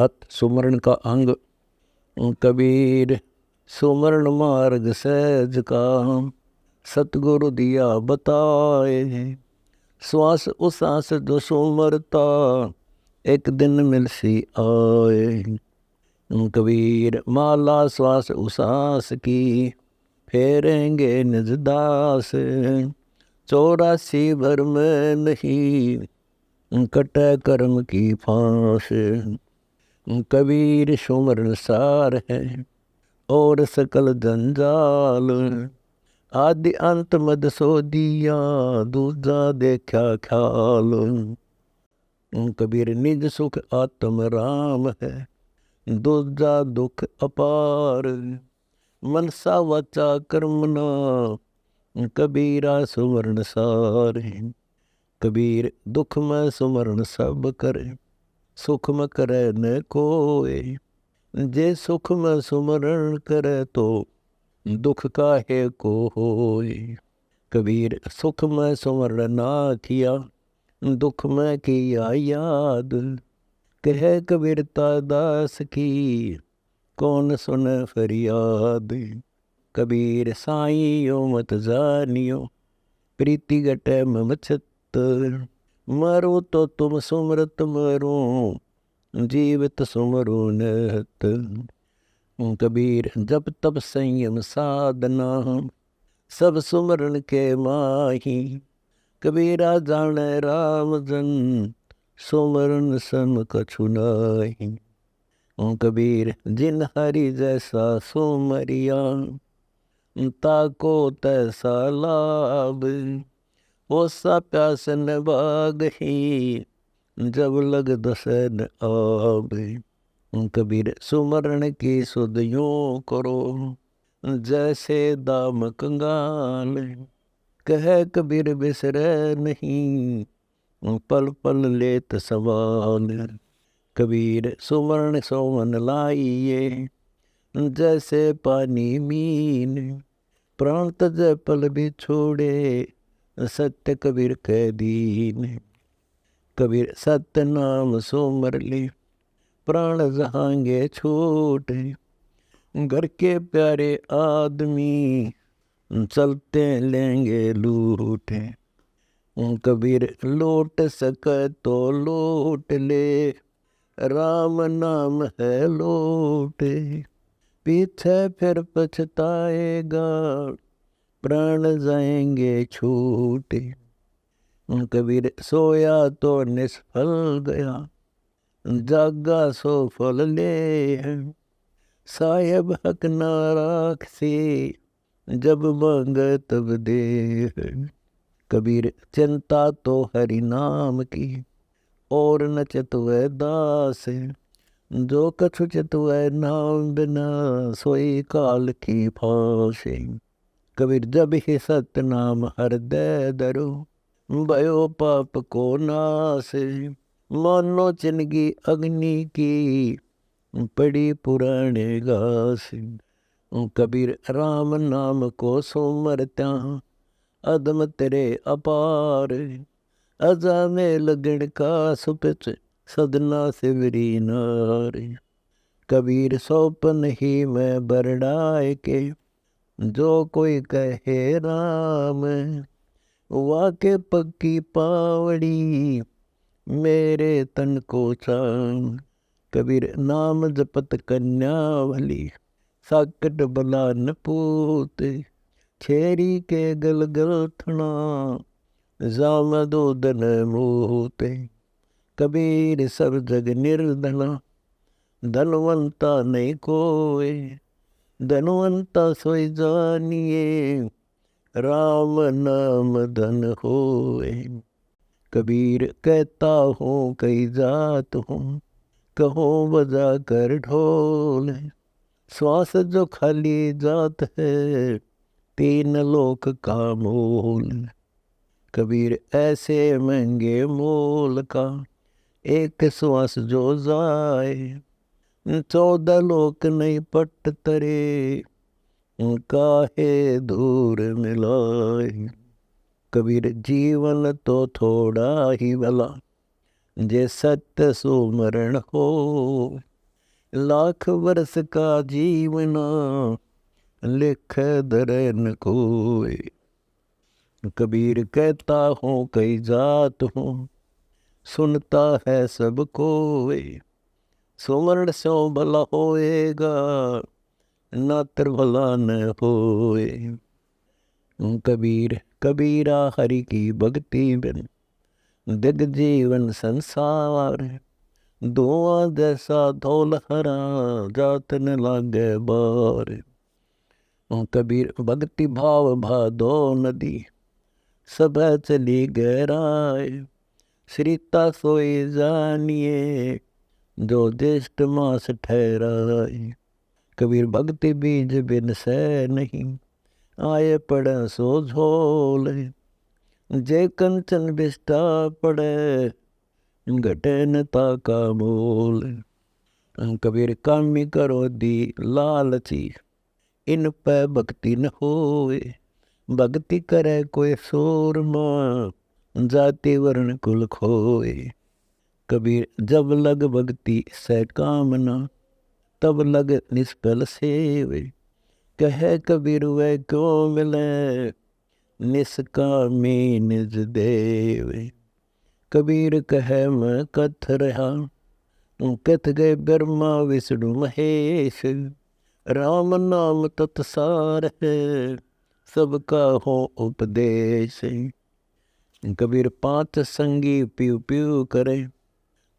अत सुमरण का अंग। कबीर सुमरण मार्ग सहज काम, सतगुरु दिया बताए। श्वास उसास जो सुमरता, एक दिन मिलसी आए। कबीर माला श्वास उसास की, फेरेंगे निज दास। 84 भर में नहीं, कटे कर्म की फांस। कबीर सुमरण सार है, और सकल जंजाल। आदि अंत मद सो दिया, दूजा देखा ख्याल। कबीर निज सुख आत्म राम है, दूजा दुख अपार। मनसा वाचा कर्मना, कबीरा सुमरण सार। कबीर दुख में सुमरण सब करे, सुख में करे न कोय। जे सुख में सुमरण करे, तो दुख काहे को होय। कबीर सुख में सुमरण ना किया, दुख में किया याद। कह कबीरता दास की, कौन सुने फरियाद। कबीर साईं मत जानियो, प्रीति गटे मम चित्त। मरो तो तुम सुमरत मरो, जीवित सुमरो नित। कबीर जब तब संयम साधना, सब सुमरण के माही। कबीरा जाने राम जन, सुमरण सम कछु नाही। कबीर जिन हरि जैसा सुमरिया, ताको तैसा लाभ। वो सा प्यास न बागही, जब लग दसन आब। कबीर सुमरण की सुध यूं करो, जैसे दाम कंगाल। कह कबीर बिसरे नहीं, पल पल लेत सवाल। कबीर सुमरण सोमन लाइए, जैसे पानी मीन। प्राण तज पल भी छोड़े, सत्य कबीर के दीन। कबीर सत्य नाम सुमर ले, प्राण जहांगे छूटे। घर के प्यारे आदमी, चलते लेंगे लूटे। कबीर लूट सके तो लूट ले, राम नाम है लूटे। पीछे फिर पछताएगा, प्राण जाएंगे छूटे। कबीर सोया तो निष्फल गया, जागा सो फल ले। साहेब हक ना राखसी, जब मांगे तब दे। कबीर चिंता तो हरि नाम की, और न चितवै दास। जो कछु चितवै नाम बिना, सोई काल की फांस। कबीर जब ही सत्य नाम हृदय धरो, भयो पाप को नाश। मानो चिनगी अग्नि की, पड़ी पुराने घास। कबीर राम नाम को सुमरत्या, अदम तेरे अपार। अजा में लगन का सुपिच, सदना सिवरी नार। कबीर सौपन ही में बरडाए के, जो कोई कहे राम। वाके पक्की पावड़ी, मेरे तन को चाम। कबीर नाम जपत कन्या भली, साकट बला न पूत। छेरी के गल गल थना, जाम दूधन मूते। कबीर सब जग निर्धना, धनवंता नहीं कोय। धनवंता सोई जानिए, राम नाम धन होए। कबीर कहता हूँ कई जात हूँ, कहो बजा कर ढोल। श्वास जो खाली जात है, 3 लोक का मोल। कबीर ऐसे महंगे मोल का, एक श्वास जो जाए। 14 लोक नहीं पट तरे, काहे दूर मिलाए। कबीर जीवन तो थोड़ा ही भला, जे सत्य सुमरण हो। लाख वर्ष का जीवना लिख दरे न कोई। कबीर कहता हूँ कई जात हूँ, सुनता है सब कोई। सुवर्ण स्यों भला होएगा, नात्र भला न होए। कबीर कबीरा हरि की भक्ति बिन दिग जीवन संसार। धुआं जैसा धौल हरा, जात न लागे बार। कबीर भक्ति भाव भादो नदी, सब चली गहराए। श्रीता सोई जानिए, जो ज्येष्ठ मास ठहराए। कबीर भक्ति बीज बिन से नहीं, आए पड़े सो झोल। जे कंचन बिष्टा पड़े, घटे न ताका मोल। कबीर कामी करो दी लालची, इन पे भक्ति न होए। भक्ति करे कोई सूरमा, जाति वर्ण कुल खोए। कबीर जब लग भक्ति से कामना, तब लग निष्फल सेवे। कहे कबीर वह क्यों मिले, निष्कामी निज देवे। कबीर कहे मैं कथ रहा, कथ गए ब्रह्मा विष्णु महेश। राम नाम तत्सार है, सबका हो उपदेश। कबीर पांच संगी पियो पियो करे,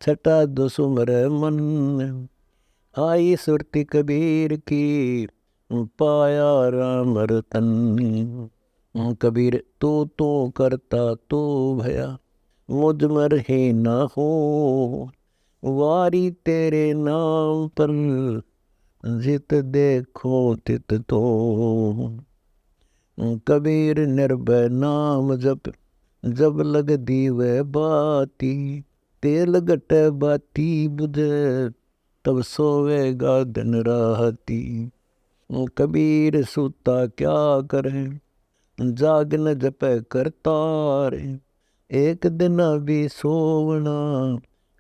छठा दुसुमर मन। आई सुरति कबीर की, पाया राम रतन। कबीर तू करता तू भया, मुझ मर ही ना हो। वारी तेरे नाम पर, जित देखो तित तो। कबीर निर्भय नाम जप, जब लग दीवे बाती। तेल घटे बाती बुझे, तब सोवेगा दिन राती। कबीर सूता क्या करे, जाग न जपे करतार। एक दिन भी सोवना,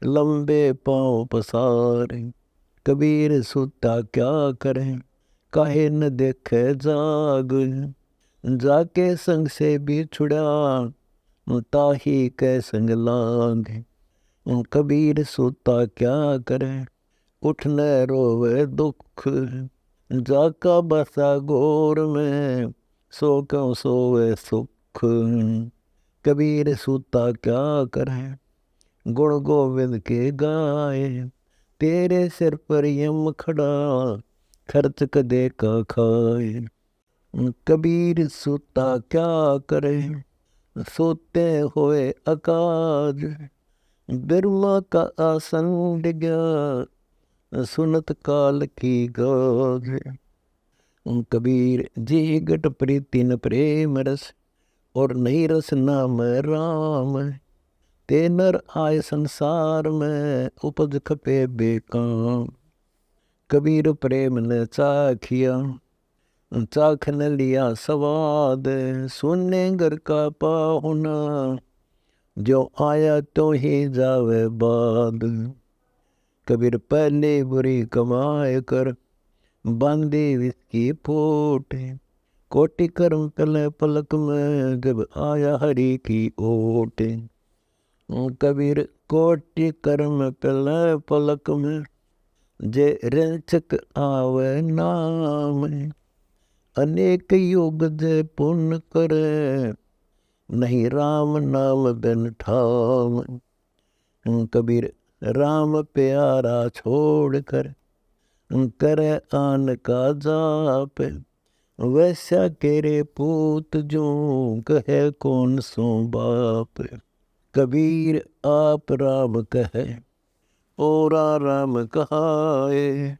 लंबे पाँव पसारे। कबीर सूता क्या करे, काहे न देखे जाग। जाके संग से भी छुड़ा, ताही कै संग लाग। कबीर सूता क्या करे, उठ न रोवे दुख। जाका बसा गोर में, सो क्यों सोवे सुख। कबीर सूता क्या करे, गुण गोविंद के गाए। तेरे सिर पर यम खड़ा, खर्च कदे का खाए। कबीर सूता क्या करे, सोते हुए अकाज। बिरमा का आसन डिगा, सुनत काल की गाज। कबीर जी घट प्रीति न प्रेम रस, और नहीं रस नाम राम। ते नर आए संसार में, उपज खपे बेकाम। कबीर प्रेम न चाखिया, चाख न लिया स्वाद। सुने घर का पाहुना, जो आया तो ही जावे बाद। कबीर पहले बुरी कमाए कर, बांधे विस्की पोट। कोटि कर्म पले पलक में, जब आया हरि की ओट। कबीर कोटि कर्म पले पलक में, जे रंचक आवे नाम। अनेक युग जे पुण्य करे, नहीं राम नाम बिन ठाम। कबीर राम प्यारा छोड़ कर, करे आन का जाप। वैसा केरे पूत जो, कहे कौन सो बाप। कबीर आप राम कहे, ओरा राम कहाए।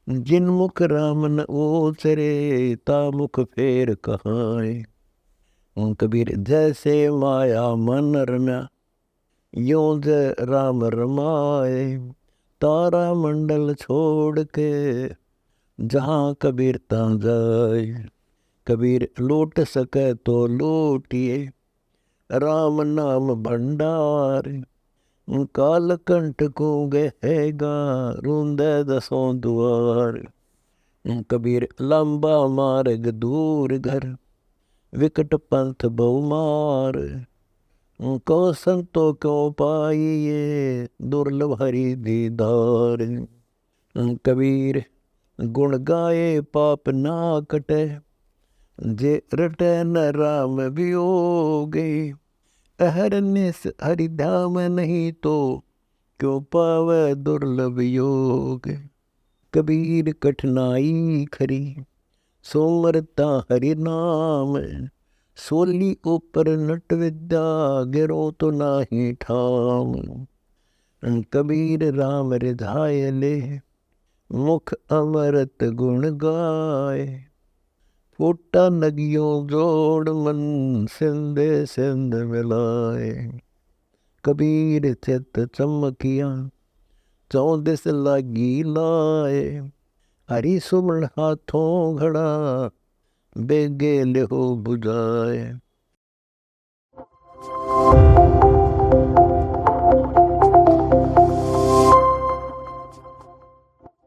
जिन मुख राम न ओसरे, ता मुख फेर कहाए। कबीर जैसे माया मन रम्या, यों जय राम रमाए। तारा मंडल छोड़ के, जहाँ कबीर ता जाए। कबीर लूट सके तो लूटिए, राम नाम भंडार। काल कंठ को गहेगा रूंदे दसों द्वार। कबीर लंबा मार्ग दूर घर विकट पंथ बहुमार। को संतो क्यों पाइए दुर्लभ हरि दीदार। कबीर गुण गाए पाप ना कटे जे रटे न राम वियोगे। अहरनिश हरि धाम नहीं तो क्यों पावे दुर्लभ योग। कबीर कठिनाई खरी सोमरता हरि नाम। सोली ऊपर नट विद्या गिरो तो नाही ठाम। कबीर राम रिझाय ले मुख अमृत गुण गाय। फूटा नगियों जोड़ मन सिंधे सिंध मिलाए। कबीर चित चमकिया चौदिस लागी लाए। हरि सुमन हाथों घड़ा बेगे लेहो बुझाए।